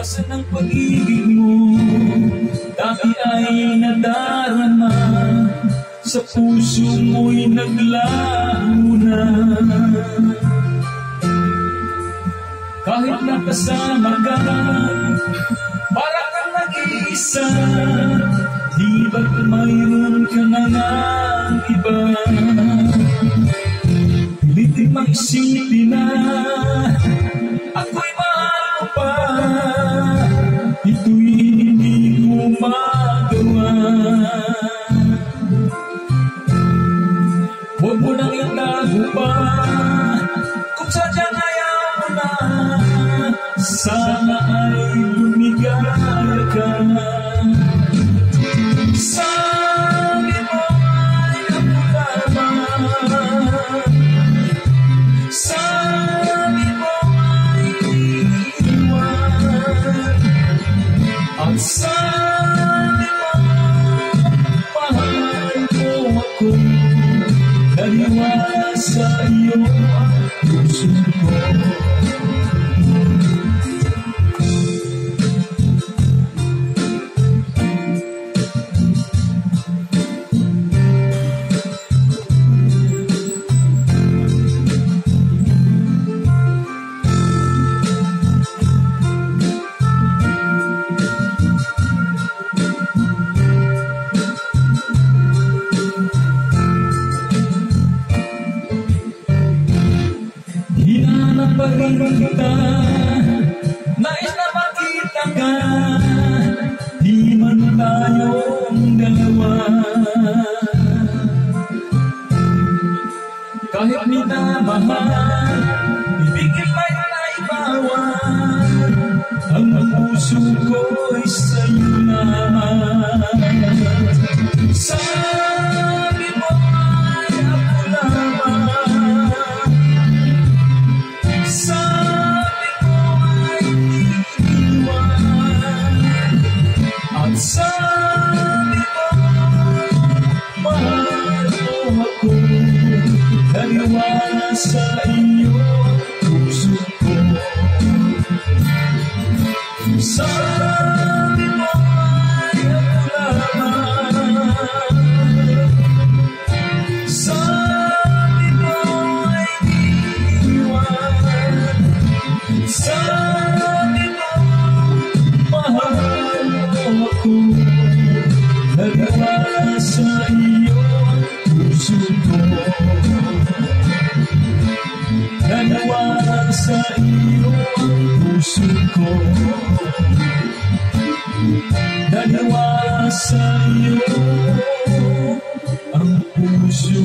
Asan ang pag-ibig mo? Dati ay nadarama, sa puso mo'y naglaho na. Kahit nakasama ka, para kang nag-iisa. Di ba't mayroon ka na ng iba? Pilitin mag-isipin na ako'y mahal mo pa. Ito'y hindi ko magawa. Huwag mo nang itago pa kung sadyang ayaw mo na. Sana ay lumigaya ka. Sabi mo ay ako lamang. Sabi mo ay iiwan. Ang sabi mo, mahal mo ako. Naniwala sa iyo ang puso ko. Hinanap kita, nais na makita ka. Di man tayong dalawa. Kahit minamahal, ibigin may naibawan. Ang puso ko'y sa'yo lamang. Sabi mo ay ako lamang. Sabi mo ay iiwan. At sabi mo, mahal mo ako. Naniwala sa iyo puso ko. Sabi mo ay ako lamang. Sabi mo ay iiwan. Sabi mo, mahal mo ako. Naniwala sa iyo puso ko. Naniwala sa iyo ang puso ko. Naniwala sa iyo ang puso